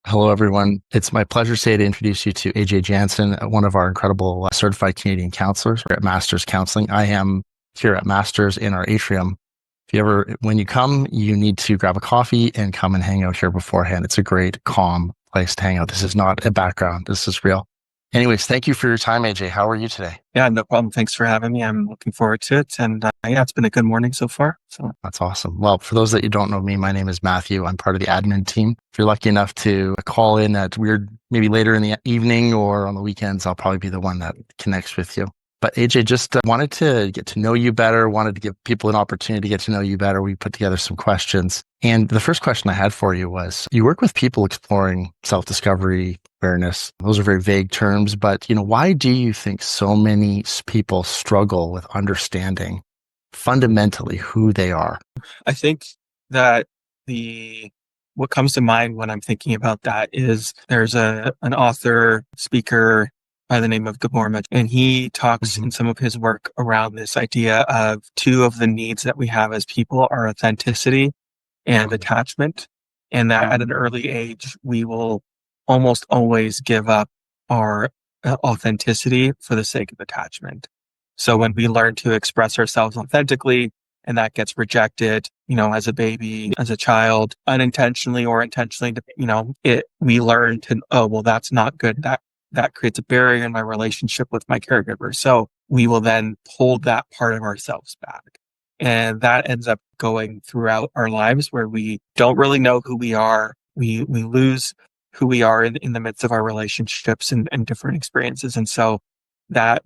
Hello, everyone. It's my pleasure today to introduce you to AJ Jansen, one of our incredible certified Canadian counselors at Masters Counselling. I am here at Masters in our atrium. If you ever, when you come, you need to grab a coffee and come and hang out here beforehand. It's a great, calm place to hang out. This is not a background. This is real. Anyways, thank you for your time, AJ. How are you today? Yeah, no problem. Thanks for having me. I'm looking forward to it. And yeah, it's been a good morning so far. So That's awesome. Well, for those that you don't know me, my name is Matthew. I'm part of the admin team. If you're lucky enough to call in at weird, maybe later in the evening or on the weekends, I'll probably be the one that connects with you. But AJ, just wanted to get to know you better, wanted to give people an opportunity to get to know you better. We put together some questions. And the first question I had for you was, you work with people exploring self-discovery, awareness. Those are very vague terms, but why do you think so many people struggle with understanding fundamentally who they are? I think that the what comes to mind when I'm thinking about that is there's an author, speaker by the name of Gabor, and he talks Mhm. in some of his work around this idea of two of the needs that we have as people are authenticity and attachment. And that at an early age, we will almost always give up our authenticity for the sake of attachment. So when we learn to express ourselves authentically and that gets rejected, as a baby, as a child, unintentionally or intentionally, we learn to, oh, well, that's not good. That creates a barrier in my relationship with my caregiver. So we will then hold that part of ourselves back. And that ends up going throughout our lives where we don't really know who we are. We lose who we are in the midst of our relationships and different experiences. And so that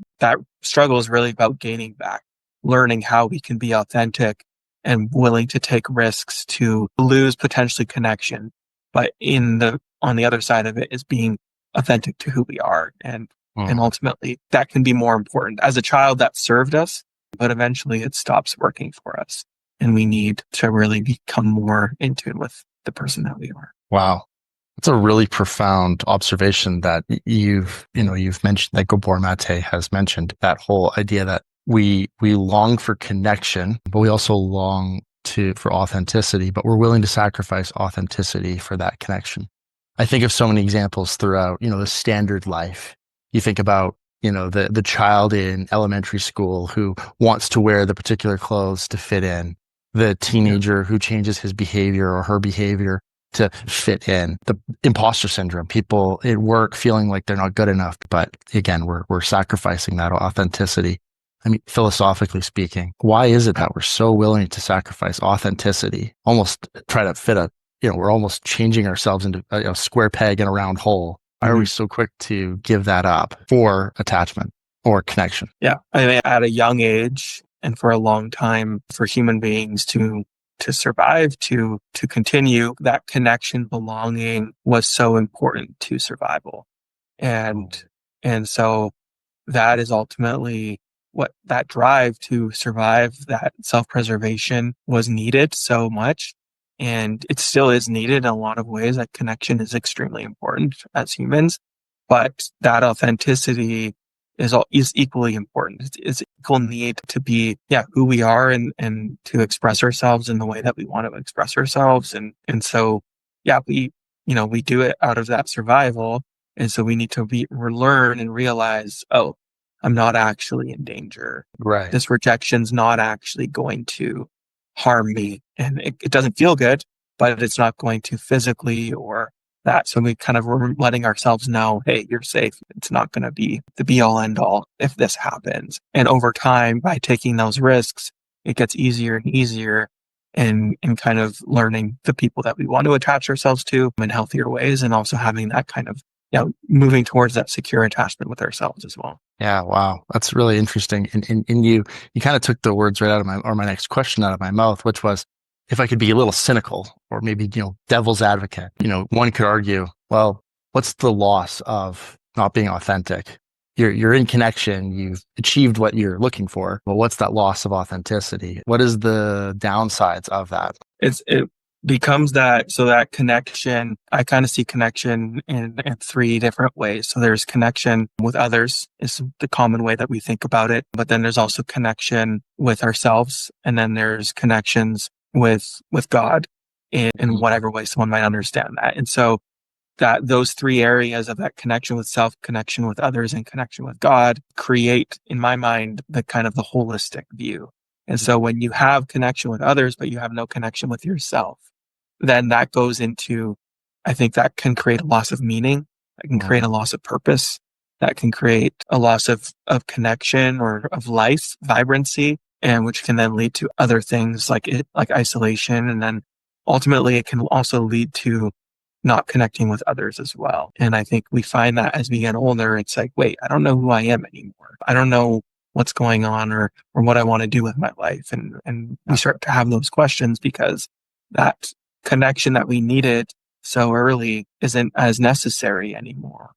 struggle is really about gaining back, learning how we can be authentic and willing to take risks to lose potentially connection. But on the other side of it is being authentic to who we are. And Mm. ultimately that can be more important. As a child, that served us, but eventually it stops working for us. And we need to really become more in tune with the person that we are. Wow. It's a really profound observation that you've mentioned, that Gabor Mate has mentioned, that whole idea that we long for connection, but we also long for authenticity, but we're willing to sacrifice authenticity for that connection. I think of so many examples throughout, the standard life. You think about, the child in elementary school who wants to wear the particular clothes to fit in, the Yeah. teenager who changes his behavior or her behavior to fit in, the imposter syndrome, people at work feeling like they're not good enough. But again, we're sacrificing that authenticity. I mean, philosophically speaking, why is it that we're so willing to sacrifice authenticity, almost try to fit we're almost changing ourselves into a square peg in a round hole? Why are we Mhm. so quick to give that up for attachment or connection? Yeah. I mean, at a young age and for a long time for human beings to survive, to continue, that connection, belonging was so important to survival. And and so that is ultimately what that drive to survive, that self-preservation was needed so much. And it still is needed in a lot of ways. That connection is extremely important as humans, but that authenticity is equally important. It's equal need to be, yeah, who we are and to express ourselves in the way that we want to express ourselves. And so, yeah, we do it out of that survival. And so we need to learn and realize, oh, I'm not actually in danger. Right. This rejection's not actually going to harm me. And it doesn't feel good, but it's not going to physically or that. So we kind of were letting ourselves know, hey, you're safe. It's not going to be the be all end all if this happens. And over time, by taking those risks, it gets easier and easier and kind of learning the people that we want to attach ourselves to in healthier ways and also having that kind of, moving towards that secure attachment with ourselves as well. Yeah, wow. That's really interesting. And you kind of took the words right out of my next question out of my mouth, which was, if I could be a little cynical or maybe, devil's advocate, one could argue, well, what's the loss of not being authentic? You're in connection. You've achieved what you're looking for. But what's that loss of authenticity? What is the downsides of that? It becomes that, so that connection, I kind of see connection in three different ways. So there's connection with others is the common way that we think about it. But then there's also connection with ourselves. And then there's connections with God in Mhm. whatever way someone might understand that. And so that those three areas of that connection with self, connection with others, and connection with God create, in my mind, the kind of the holistic view. And so when you have connection with others, but you have no connection with yourself, then that goes into, I think that can create a loss of meaning. That can create a loss of purpose. That can create a loss of connection or of life, vibrancy, and which can then lead to other things like isolation. And then ultimately it can also lead to not connecting with others as well. And I think we find that as we get older, it's like, wait, I don't know who I am anymore. I don't know what's going on or what I want to do with my life. And we start to have those questions because that connection that we needed so early isn't as necessary anymore,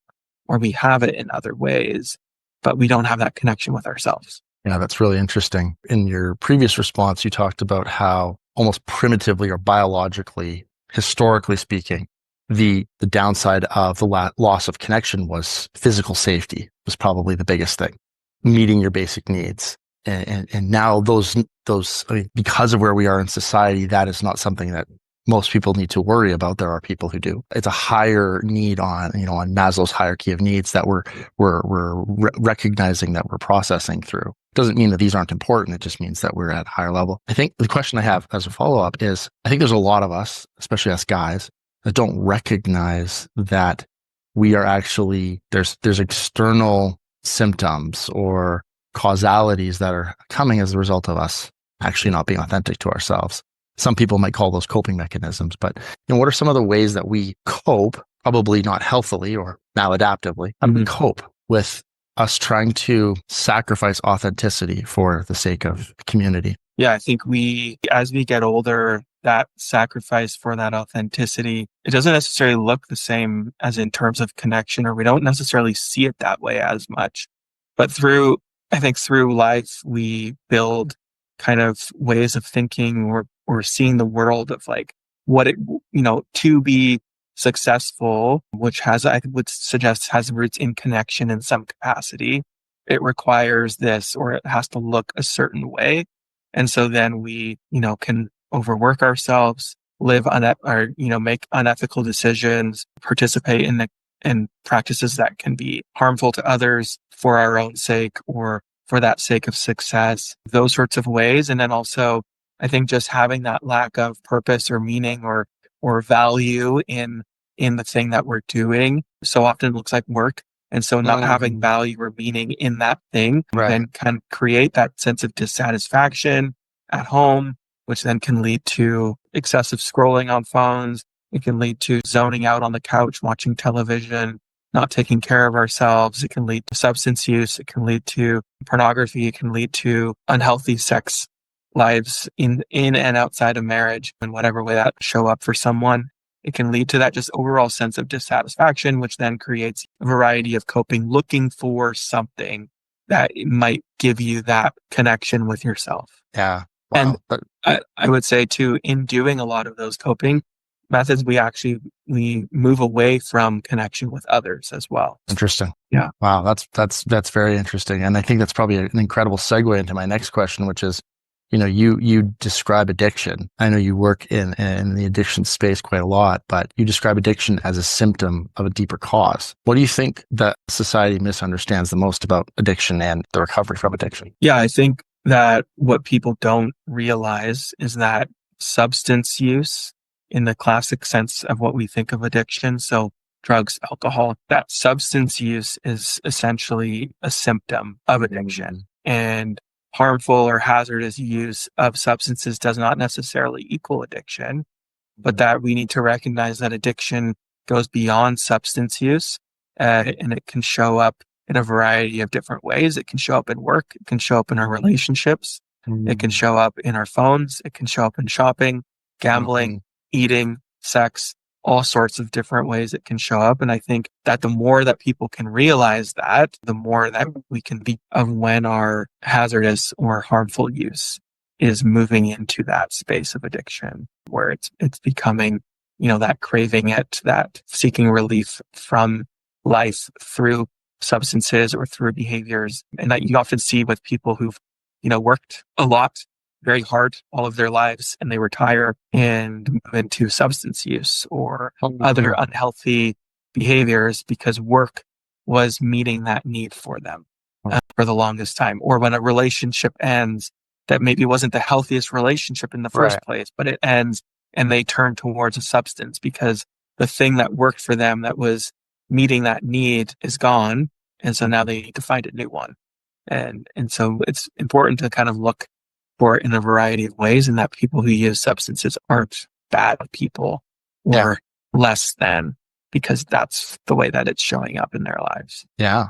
or we have it in other ways, but we don't have that connection with ourselves. Yeah, that's really interesting. In your previous response, you talked about how almost primitively or biologically, historically speaking, the downside of the loss of connection was physical safety was probably the biggest thing, meeting your basic needs. And now those, I mean, because of where we are in society, that is not something that most people need to worry about. There are people who do. It's a higher need on Maslow's hierarchy of needs that we're recognizing, that we're processing through. Doesn't mean that these aren't important. It just means that we're at a higher level. I think the question I have as a follow-up is, I think there's a lot of us, especially us guys, that don't recognize that we are actually, there's external symptoms or causalities that are coming as a result of us actually not being authentic to ourselves. Some people might call those coping mechanisms, but what are some of the ways that we cope, probably not healthily or maladaptively, how do we cope with us trying to sacrifice authenticity for the sake of community? Yeah, I think as we get older, that sacrifice for that authenticity, it doesn't necessarily look the same as in terms of connection, or we don't necessarily see it that way as much. But I think through life, we build kind of ways of thinking or seeing the world of like what it, to be successful, which I would suggest has roots in connection in some capacity. It requires this, or it has to look a certain way. And so then we, can overwork ourselves, make unethical decisions, participate in practices that can be harmful to others for our own sake or for that sake of success, those sorts of ways. And then also, I think just having that lack of purpose or meaning or value in the thing that we're doing so often looks like work. And so not having value or meaning in that thing then can create that sense of dissatisfaction at home, which then can lead to excessive scrolling on phones. It can lead to zoning out on the couch, watching television, not taking care of ourselves. It can lead to substance use. It can lead to pornography. It can lead to unhealthy sex lives in and outside of marriage, in whatever way that show up for someone. It can lead to that just overall sense of dissatisfaction, which then creates a variety of coping, looking for something that might give you that connection with yourself. Yeah. Wow. And I would say too, in doing a lot of those coping methods, we move away from connection with others as well. Interesting. Yeah. Wow. That's very interesting. And I think that's probably an incredible segue into my next question, which is, you describe addiction. I know you work in the addiction space quite a lot, but you describe addiction as a symptom of a deeper cause. What do you think that society misunderstands the most about addiction and the recovery from addiction? Yeah, I think that what people don't realize is that substance use, in the classic sense of what we think of addiction, so drugs, alcohol, that substance use is essentially a symptom of addiction. And harmful or hazardous use of substances does not necessarily equal addiction, but that we need to recognize that addiction goes beyond substance use, and it can show up in a variety of different ways. It can show up in work. It can show up in our relationships. It can show up in our phones. It can show up in shopping, gambling, eating, sex, all sorts of different ways it can show up. And I think that the more that people can realize that, the more that we can be of when our hazardous or harmful use is moving into that space of addiction, where it's becoming, that craving it, that seeking relief from life through substances or through behaviors. And that you often see with people who've, worked a lot, very hard all of their lives, and they retire and move into substance use or other unhealthy behaviors because work was meeting that need for them for the longest time. Or when a relationship ends that maybe wasn't the healthiest relationship in the first place, but it ends and they turn towards a substance because the thing that worked for them that was meeting that need is gone. And so now they need to find a new one. And so it's important to kind of look for it in a variety of ways, and that people who use substances aren't bad people or less than, because that's the way that it's showing up in their lives. Yeah.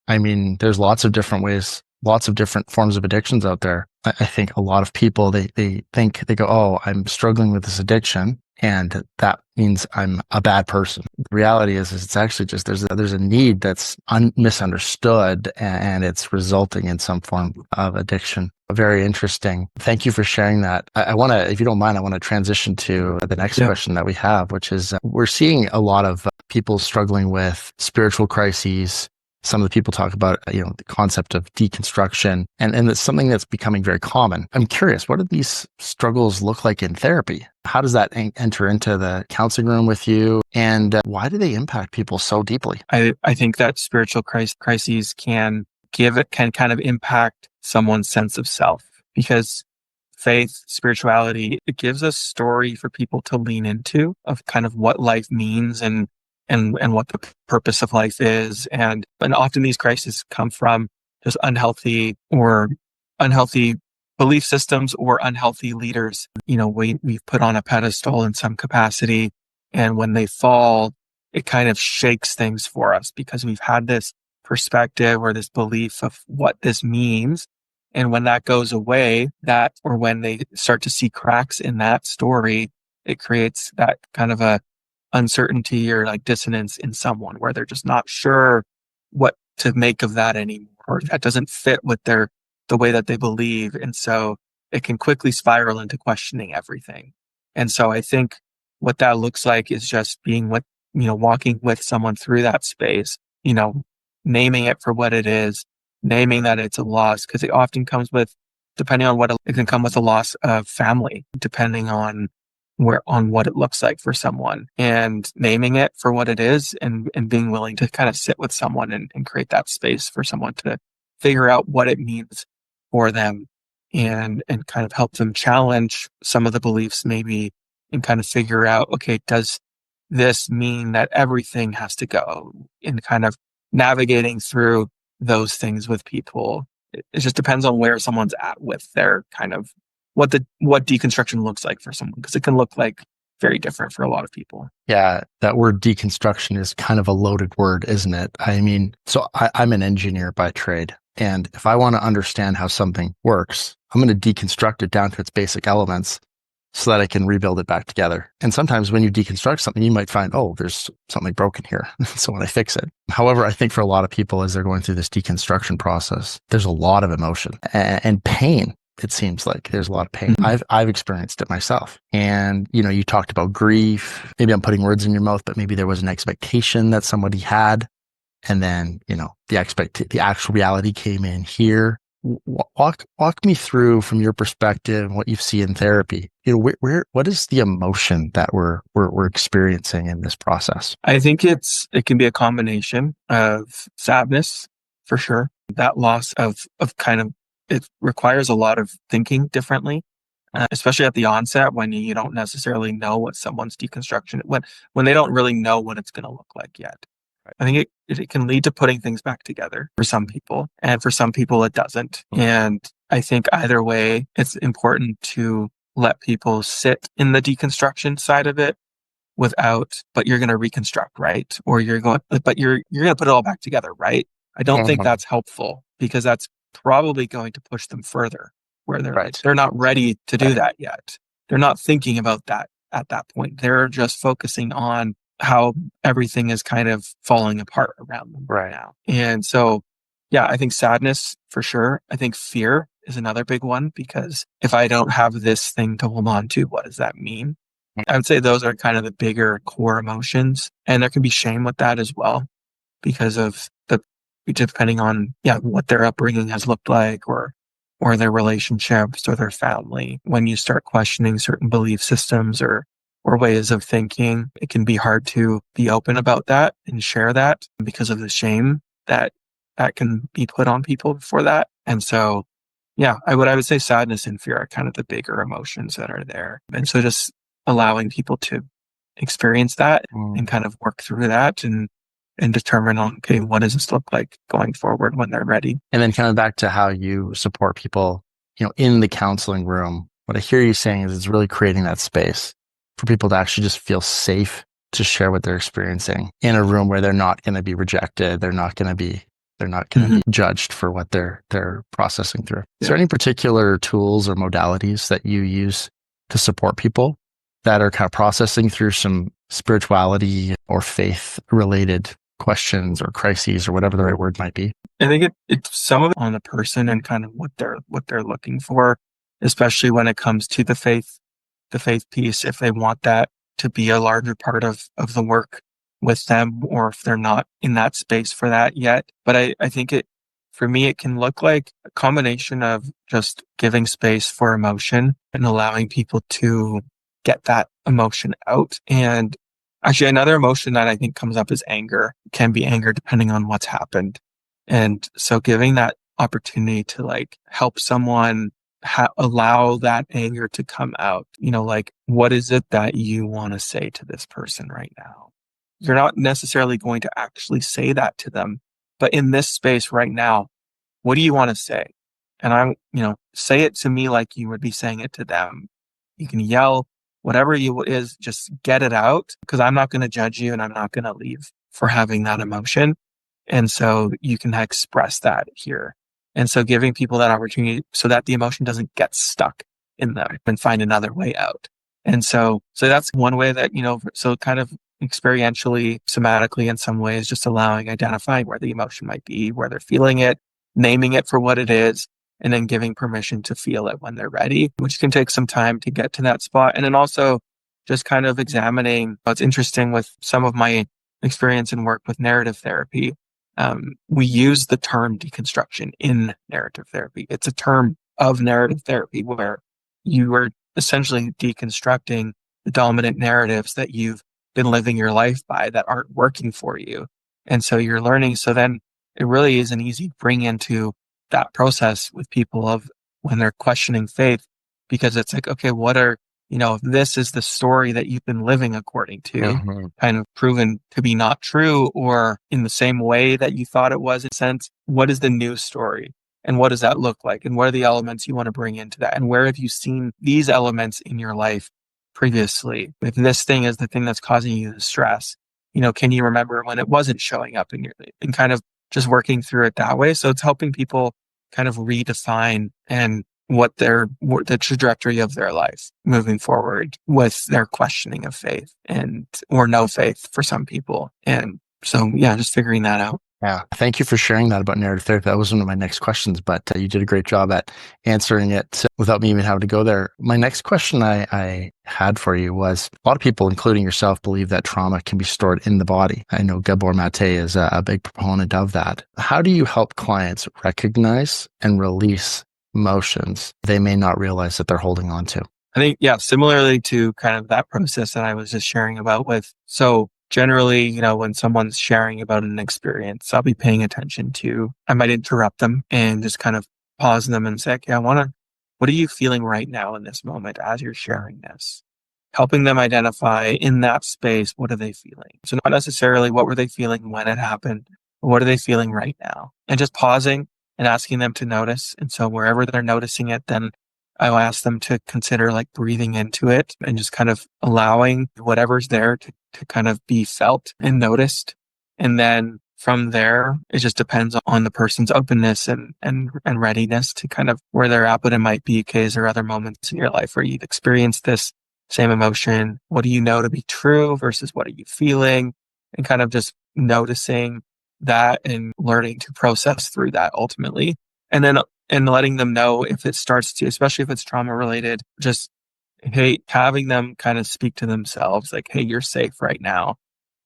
I mean, there's lots of different ways, lots of different forms of addictions out there. I think a lot of people, they think, they go, oh, I'm struggling with this addiction, and that means I'm a bad person. The reality is it's actually just there's a need that's misunderstood, and it's resulting in some form of addiction. Very interesting. Thank you for sharing that. I want to, if you don't mind, I want to transition to the next question that we have, which is we're seeing a lot of people struggling with spiritual crises. Some of the people talk about, the concept of deconstruction, and it's something that's becoming very common. I'm curious, what do these struggles look like in therapy? How does that enter into the counseling room with you? And why do they impact people so deeply? I think that spiritual crises can kind of impact someone's sense of self, because faith, spirituality, it gives a story for people to lean into of kind of what life means and what the purpose of life is. And often these crises come from just unhealthy belief systems or unhealthy leaders. We've put on a pedestal in some capacity, and when they fall, it kind of shakes things for us because we've had this perspective or this belief of what this means. And when that goes away, or when they start to see cracks in that story, it creates that kind of a uncertainty or like dissonance in someone where they're just not sure what to make of that anymore, or that doesn't fit with the way that they believe. And so it can quickly spiral into questioning everything. And so I think what that looks like is just being walking with someone through that space, naming it for what it is, naming that it's a loss, because it often comes with, depending on it can come with a loss of family, depending on what it looks like for someone, and naming it for what it is, and being willing to kind of sit with someone and create that space for someone to figure out what it means for them, and kind of help them challenge some of the beliefs maybe, and kind of figure out, okay, does this mean that everything has to go, and kind of navigating through those things with people. It just depends on where someone's at with their kind of what deconstruction looks like for someone, because it can look like very different for a lot of people. Yeah, that word deconstruction is kind of a loaded word, isn't it? I mean, so I'm an engineer by trade, and if I want to understand how something works, I'm going to deconstruct it down to its basic elements so that I can rebuild it back together. And sometimes when you deconstruct something, you might find, oh, there's something broken here. So when I fix it. However, I think for a lot of people, as they're going through this deconstruction process, there's a lot of emotion and pain. It seems like there's a lot of pain. Mm-hmm. I've experienced it myself. And, you talked about grief. Maybe I'm putting words in your mouth, but maybe there was an expectation that somebody had. And then, the actual reality came in here. Walk me through, from your perspective, what you see in therapy. What is the emotion that we're experiencing in this process? I think it can be a combination of sadness, for sure. That loss of kind of, it requires a lot of thinking differently, especially at the onset when you don't necessarily know what someone's deconstruction, when they don't really know what it's going to look like yet. I think it can lead to putting things back together for some people, and for some people it doesn't. And I think either way, it's important to let people sit in the deconstruction side of it but you're going to reconstruct, right? Or but you're going to put it all back together, right? I don't think that's helpful, because that's probably going to push them further, where they're not ready to do that yet. They're not thinking about that at that point. They're just focusing on how everything is kind of falling apart around them right now. And so, yeah, I think sadness for sure. I think fear is another big one, because if I don't have this thing to hold on to, what does that mean? I would say those are kind of the bigger core emotions. And there can be shame with that as well, because of depending on, what their upbringing has looked like, or their relationships or their family. When you start questioning certain belief systems or or ways of thinking, it can be hard to be open about that and share that because of the shame that can be put on people for that. And so, yeah, I would say sadness and fear are kind of the bigger emotions that are there. And so just allowing people to experience that and kind of work through that and determine on, okay, what does this look like going forward when they're ready? And then coming back to how you support people, in the counseling room, what I hear you saying is it's really creating that space for people to actually just feel safe to share what they're experiencing in a room where they're not going to be rejected. They're not going to be judged for what they're processing through. Is there any particular tools or modalities that you use to support people that are kind of processing through some spirituality or faith related questions or crises or whatever the right word might be? I think it's some of it on the person and kind of what they're looking for, especially when it comes to the faith piece, if they want that to be a larger part of the work with them, or if they're not in that space for that yet. But I think for me, it can look like a combination of just giving space for emotion and allowing people to get that emotion out. And actually, another emotion that I think comes up is anger. It can be anger depending on what's happened. And so giving that opportunity to like help someone allow that anger to come out, like, what is it that you want to say to this person right now? You're not necessarily going to actually say that to them, but in this space right now, what do you want to say? And say it to me like you would be saying it to them. You can yell, whatever you is, just get it out, because I'm not going to judge you and I'm not going to leave for having that emotion. And so you can express that here. And so giving people that opportunity so that the emotion doesn't get stuck in them and find another way out. And so that's one way that, so kind of experientially, somatically in some ways, just identifying where the emotion might be, where they're feeling it, naming it for what it is, and then giving permission to feel it when they're ready, which can take some time to get to that spot. And then also just kind of examining what's interesting with some of my experience and work with narrative therapy. We use the term deconstruction in narrative therapy. It's a term of narrative therapy where you are essentially deconstructing the dominant narratives that you've been living your life by that aren't working for you. And so you're learning. So then it really is an easy bring into that process with people of when they're questioning faith, because it's like, okay, if this is the story that you've been living according to, kind of proven to be not true or in the same way that you thought it was, in a sense, what is the new story? And what does that look like? And what are the elements you want to bring into that? And where have you seen these elements in your life previously? If this thing is the thing that's causing you the stress, can you remember when it wasn't showing up in your life? And kind of just working through it that way. So it's helping people kind of redefine and what the trajectory of their life moving forward with their questioning of faith or no faith for some people. And so, yeah, just figuring that out. Yeah. Thank you for sharing that about narrative therapy. That was one of my next questions, but you did a great job at answering it without me even having to go there. My next question I had for you was, a lot of people, including yourself, believe that trauma can be stored in the body. I know Gabor Mate is a big proponent of that. How do you help clients recognize and release emotions they may not realize that they're holding on to? I think, yeah, similarly to kind of that process that I was just sharing about so generally, when someone's sharing about an experience, I'll be paying attention I might interrupt them and just kind of pause them and say, okay, what are you feeling right now in this moment as you're sharing this? Helping them identify in that space, what are they feeling? So not necessarily what were they feeling when it happened, but what are they feeling right now? And just pausing and asking them to notice. And so wherever they're noticing it, then I'll ask them to consider like breathing into it and just kind of allowing whatever's there to kind of be felt and noticed. And then from there, it just depends on the person's openness and readiness to kind of where they're at. But it might be, okay, is there other moments in your life where you've experienced this same emotion? What do you know to be true versus what are you feeling? And kind of just noticing that and learning to process through that ultimately. And then letting them know if it starts to, especially if it's trauma related, just, hey, having them kind of speak to themselves like, hey, you're safe right now.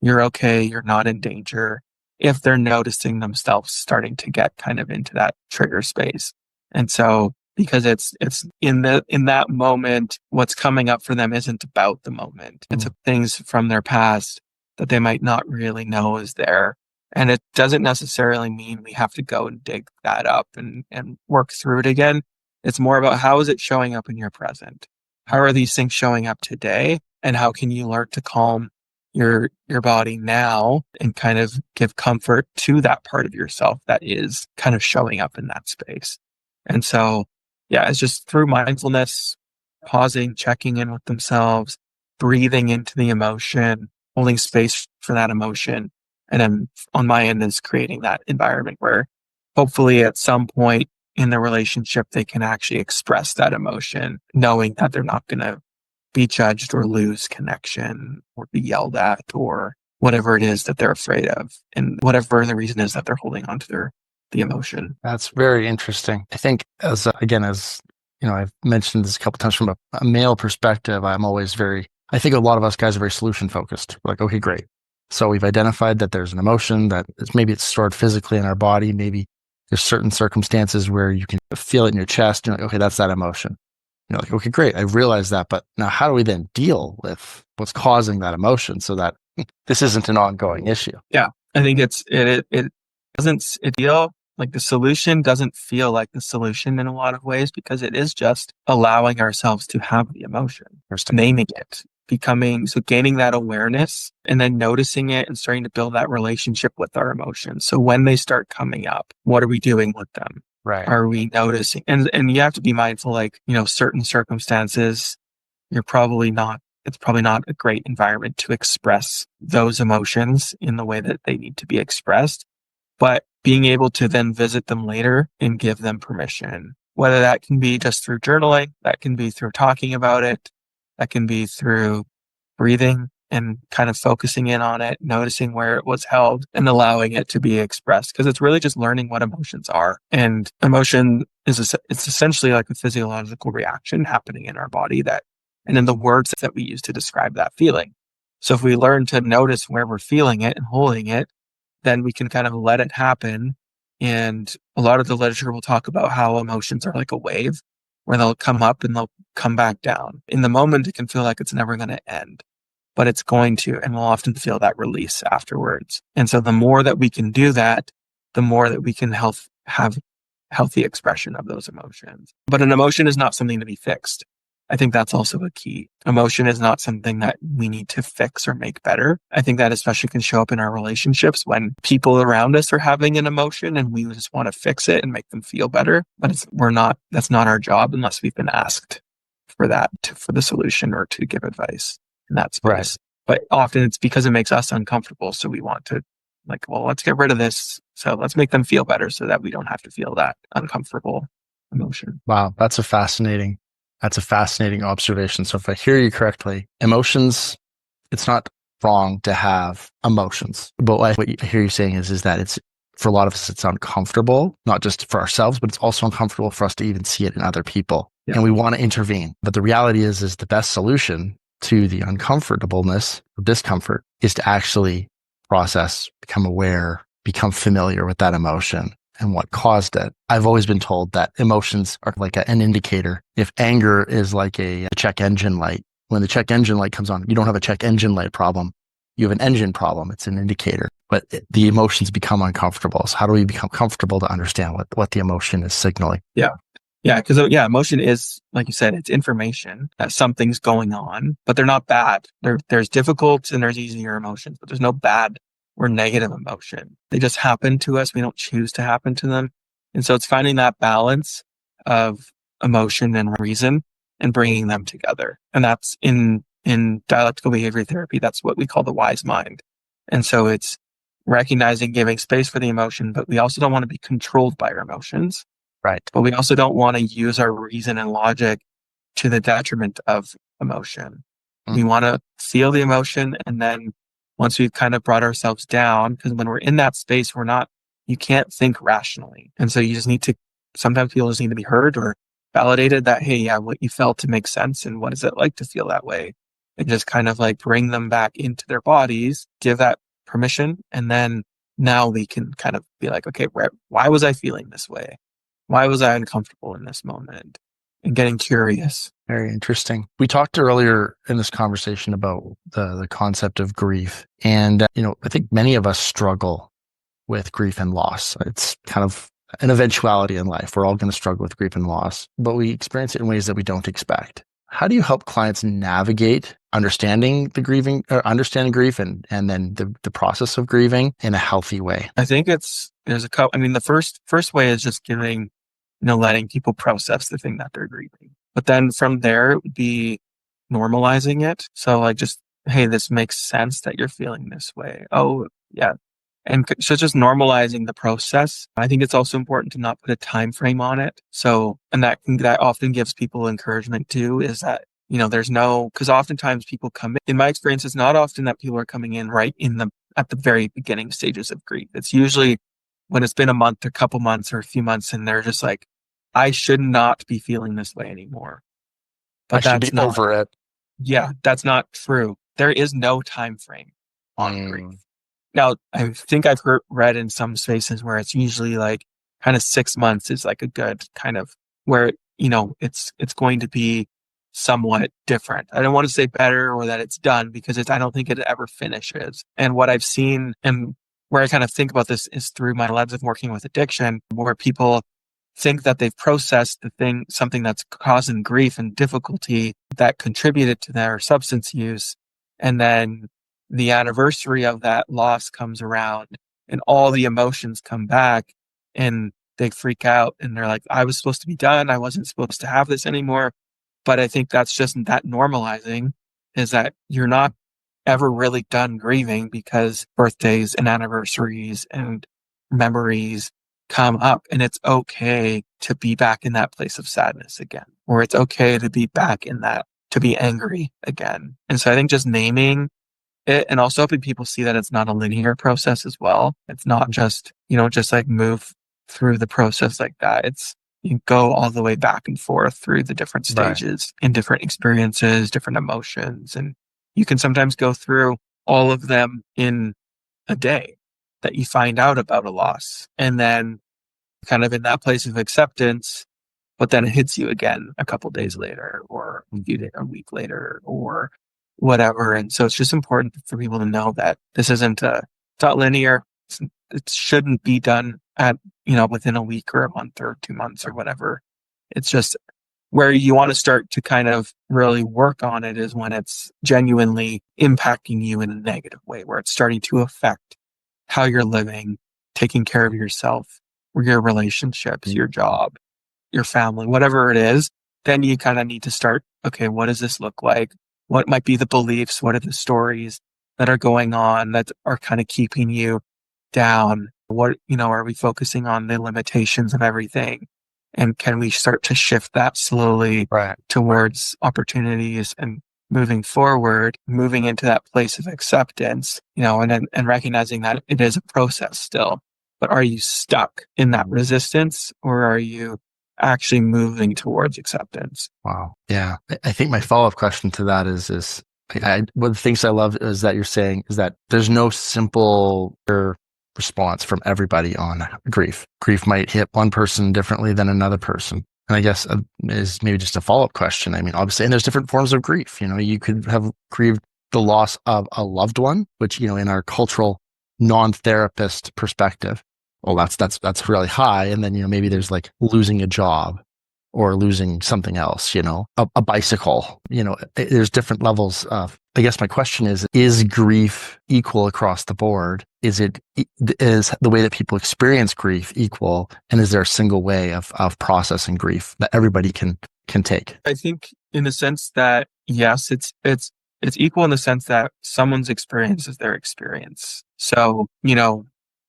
You're okay. You're not in danger. If they're noticing themselves starting to get kind of into that trigger space. And so because it's in that moment, what's coming up for them isn't about the moment. It's things from their past that they might not really know is there. And it doesn't necessarily mean we have to go and dig that up and work through it again. It's more about how is it showing up in your present? How are these things showing up today? And how can you learn to calm your body now and kind of give comfort to that part of yourself that is kind of showing up in that space? And so, yeah, it's just through mindfulness, pausing, checking in with themselves, breathing into the emotion, holding space for that emotion. And then on my end is creating that environment where hopefully at some point in the relationship, they can actually express that emotion, knowing that they're not going to be judged or lose connection or be yelled at or whatever it is that they're afraid of. And whatever the reason is that they're holding on to the emotion. That's very interesting. I think as you know, I've mentioned this a couple times from a male perspective, I think a lot of us guys are very solution focused. We're like, okay, great. So we've identified that there's an emotion that maybe it's stored physically in our body. Maybe there's certain circumstances where you can feel it in your chest. You're like, okay, that's that emotion. You're like, okay, great. I realize that. But now how do we then deal with what's causing that emotion so that this isn't an ongoing issue? Yeah. I think it doesn't feel like the solution doesn't feel like the solution in a lot of ways because it is just allowing ourselves to have the emotion, naming it, gaining that awareness and then noticing it and starting to build that relationship with our emotions. So when they start coming up, what are we doing with them? Right. Are we noticing? And you have to be mindful, like, you know, certain circumstances, it's probably not a great environment to express those emotions in the way that they need to be expressed. But being able to then visit them later and give them permission, whether that can be just through journaling, that can be through talking about it, that can be through breathing and kind of focusing in on it, noticing where it was held and allowing it to be expressed. Because it's really just learning what emotions are. And emotion it's essentially like a physiological reaction happening in our body and in the words that we use to describe that feeling. So if we learn to notice where we're feeling it and holding it, then we can kind of let it happen. And a lot of the literature will talk about how emotions are like a wave where they'll come up and they'll come back down. In the moment, it can feel like it's never going to end, but it's going to, and we'll often feel that release afterwards. And so the more that we can do that, the more that we can have healthy expression of those emotions. But an emotion is not something to be fixed. I think that's also a key. Emotion is not something that we need to fix or make better. I think that especially can show up in our relationships when people around us are having an emotion and we just want to fix it and make them feel better. But that's not our job unless we've been asked for for the solution or to give advice in that space. Right. But often it's because it makes us uncomfortable. So we want to let's get rid of this. So let's make them feel better so that we don't have to feel that uncomfortable emotion. Wow. That's a fascinating observation. So if I hear you correctly, emotions, it's not wrong to have emotions. But what I hear you saying is that it's, for a lot of us, it's uncomfortable, not just for ourselves, but it's also uncomfortable for us to even see it in other people. Yeah. And we want to intervene. But the reality is the best solution to the uncomfortableness or discomfort is to actually process, become aware, become familiar with that emotion and what caused it. I've always been told that emotions are like an indicator. If anger is like a check engine light, when the check engine light comes on, you don't have a check engine light problem. You have an engine problem. It's an indicator, but the emotions become uncomfortable. So how do we become comfortable to understand what the emotion is signaling? Yeah. Yeah. Because emotion is, like you said, it's information that something's going on, but they're not bad. There's difficult and there's easier emotions, but there's no bad or negative emotion. They just happen to us. We don't choose to happen to them. And so it's finding that balance of emotion and reason and bringing them together. And that's in dialectical behavior therapy. That's what we call the wise mind. And so it's recognizing, giving space for the emotion, but we also don't want to be controlled by our emotions. Right. But we also don't want to use our reason and logic to the detriment of emotion. Mm-hmm. We want to feel the emotion. And then once we've kind of brought ourselves down, because when we're in that space, you can't think rationally. And so you just sometimes people just need to be heard or validated that, hey, yeah, what you felt to make sense. And what is it like to feel that way? And just kind of like bring them back into their bodies, give that permission. And then now we can kind of be like, okay, why was I feeling this way? Why was I uncomfortable in this moment? And getting curious. Very interesting. We talked earlier in this conversation about the concept of grief. And, I think many of us struggle with grief and loss. It's kind of an eventuality in life. We're all going to struggle with grief and loss, but we experience it in ways that we don't expect. How do you help clients navigate understanding understanding grief and then the process of grieving in a healthy way? I think there's a couple. I mean, the first way is just giving, letting people process the thing that they're grieving. But then from there, it would be normalizing it. So like just, hey, this makes sense that you're feeling this way. Oh, yeah. And so just normalizing the process. I think it's also important to not put a time frame on it. So, and that often gives people encouragement too, is that, because oftentimes people come in my experience, it's not often that people are coming in right at the very beginning stages of grief. It's usually when it's been a month, a couple months or a few months, and they're just like, I should not be feeling this way anymore. I But should be over it. yeah, that's not true. There is no time frame on grief. Now, I think I've read in some spaces where it's usually like kind of 6 months is like a good kind of where, it's going to be somewhat different. I don't want to say better or that it's done because I don't think it ever finishes. And what I've seen and where I kind of think about this is through my lens of working with addiction, where people think that they've processed something that's causing grief and difficulty that contributed to their substance use. And then the anniversary of that loss comes around and all the emotions come back and they freak out and they're like, I was supposed to be done. I wasn't supposed to have this anymore. But I think that's just that normalizing is that you're not ever really done grieving because birthdays and anniversaries and memories come up, and it's okay to be back in that place of sadness again, or it's okay to be back in that, to be angry again. And so I think just naming it and also helping people see that it's not a linear process as well. It's not just, just like move through the process like that. You go all the way back and forth through the different stages and different experiences, different emotions. And you can sometimes go through all of them in a day that you find out about a loss. And then kind of in that place of acceptance, but then it hits you again a couple days later or a week later or whatever. And so it's just important for people to know that this isn't it's not linear. It shouldn't be done at, within a week or a month or 2 months or whatever. It's just where you want to start to kind of really work on it is when it's genuinely impacting you in a negative way, where it's starting to affect how you're living, taking care of yourself, or your relationships, your job, your family, whatever it is. Then you kind of need to start, okay, what does this look like? What might be the beliefs? What are the stories that are going on that are kind of keeping you down? What, are we focusing on the limitations of everything? And can we start to shift that slowly towards opportunities and moving forward, moving into that place of acceptance, and recognizing that it is a process still. But are you stuck in that resistance or are you actually moving towards acceptance? Wow. Yeah. I think my follow-up question to that is one of the things I love is that you're saying is that there's no simple response from everybody on grief. Grief might hit one person differently than another person. And I guess is maybe just a follow-up question. I mean, obviously, and there's different forms of grief. You could have grieved the loss of a loved one, which, in our cultural non-therapist perspective, well, that's really high. And then, maybe there's like losing a job or losing something else, a bicycle, there's different levels of, I guess my question is grief equal across the board? Is the way that people experience grief equal? And is there a single way of processing grief that everybody can take? I think in the sense that, yes, it's equal in the sense that someone's experience is their experience. So,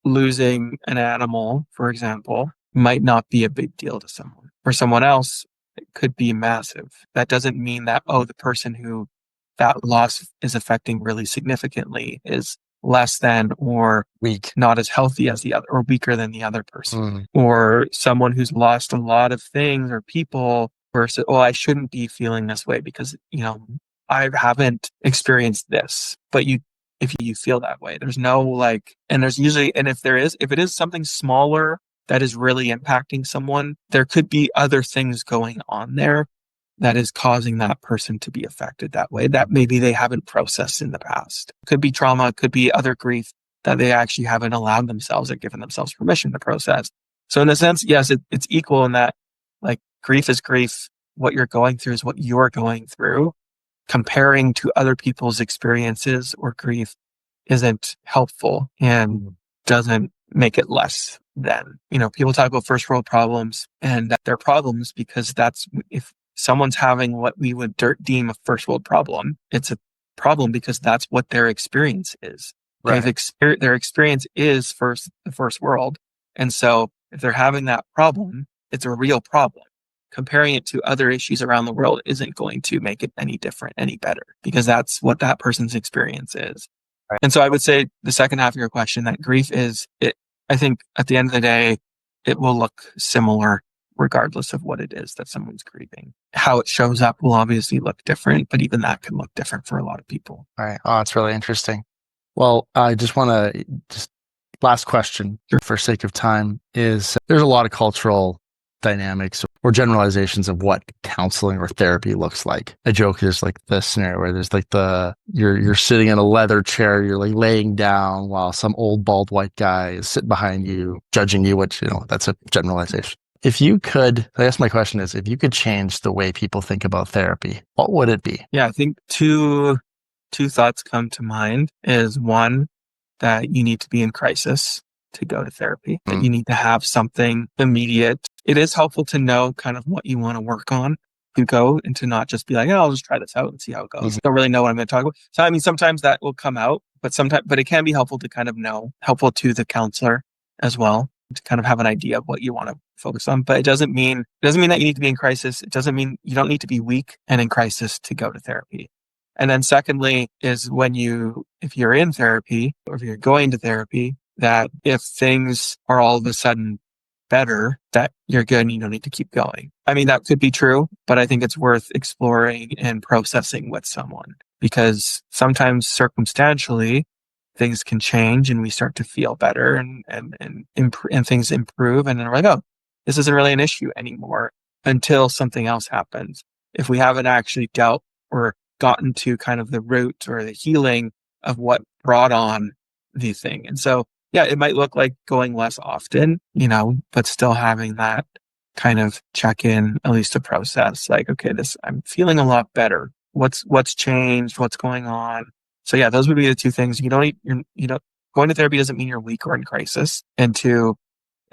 losing an animal, for example, might not be a big deal to someone. For someone else, it could be massive. That doesn't mean that, the person who that loss is affecting really significantly is less than or Weak, not as healthy as the other or weaker than the other person. Or someone who's lost a lot of things or people versus, I shouldn't be feeling this way because, I haven't experienced this, but if you feel that way, there's no and there's usually, and if it is something smaller that is really impacting someone, there could be other things going on there that is causing that person to be affected that way that maybe they haven't processed in the past. Could be trauma, could be other grief that they actually haven't allowed themselves or given themselves permission to process. So in a sense, yes, it's equal in that like grief is grief. What you're going through is what you're going through. Comparing to other people's experiences or grief isn't helpful and doesn't make it less than. People talk about first world problems and they're problems because if someone's having what we would deem a first world problem, it's a problem because that's what their experience is. Right. Their experience is the first world. And so if they're having that problem, it's a real problem. Comparing it to other issues around the world isn't going to make it any different, any better, because that's what that person's experience is. Right. And so I would say the second half of your question, that grief I think at the end of the day, it will look similar regardless of what it is that someone's grieving. How it shows up will obviously look different, but even that can look different for a lot of people. All right. Oh, it's really interesting. Well, I just want to last question for sake of time is there's a lot of cultural dynamics or generalizations of what counseling or therapy looks like. A joke is like the scenario where there's like you're sitting in a leather chair, you're like laying down while some old bald white guy is sitting behind you, judging you, which, that's a generalization. If you could, I guess my question is, if you could change the way people think about therapy, what would it be? Yeah, I think two thoughts come to mind is one, that you need to be in crisis to go to therapy, that you need to have something immediate. It is helpful to know kind of what you want to work on to go and to not just be like, oh, I'll just try this out and see how it goes. Don't really know what I'm going to talk about. So, I mean, sometimes that will come out, but it can be helpful to kind of helpful to the counselor as well, to kind of have an idea of what you want to focus on. But it doesn't mean that you need to be in crisis. It doesn't mean you don't need to be weak and in crisis to go to therapy. And then secondly is if you're in therapy or if you're going to therapy, that if things are all of a sudden better, that you're good and you don't need to keep going. I mean, that could be true, but I think it's worth exploring and processing with someone, because sometimes circumstantially things can change and we start to feel better and things improve. And then we're like, oh, this isn't really an issue anymore until something else happens. If we haven't actually dealt or gotten to kind of the root or the healing of what brought on the thing. And so, yeah, it might look like going less often, but still having that kind of check in, at least to process like, okay, I'm feeling a lot better. What's changed? What's going on? So yeah, those would be the two things. Going to therapy doesn't mean you're weak or in crisis. And two,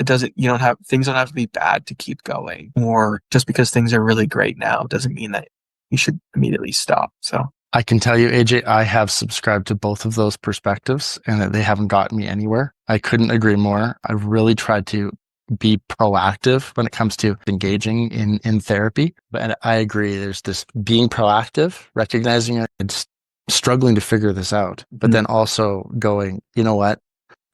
things don't have to be bad to keep going, or just because things are really great now doesn't mean that you should immediately stop. So I can tell you, AJ, I have subscribed to both of those perspectives and that they haven't gotten me anywhere. I couldn't agree more. I've really tried to be proactive when it comes to engaging in therapy. But I agree, there's this being proactive, recognizing it and struggling to figure this out, but then also going, you know what?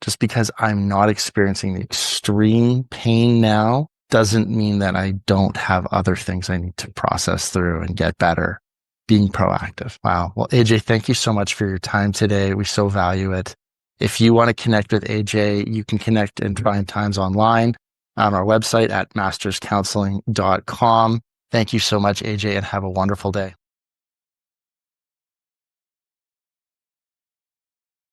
Just because I'm not experiencing the extreme pain now doesn't mean that I don't have other things I need to process through and get better. Being proactive. Wow. Well, AJ, thank you so much for your time today. We so value it. If you want to connect with AJ, you can connect and find times online on our website at masterscounseling.com. Thank you so much, AJ, and have a wonderful day.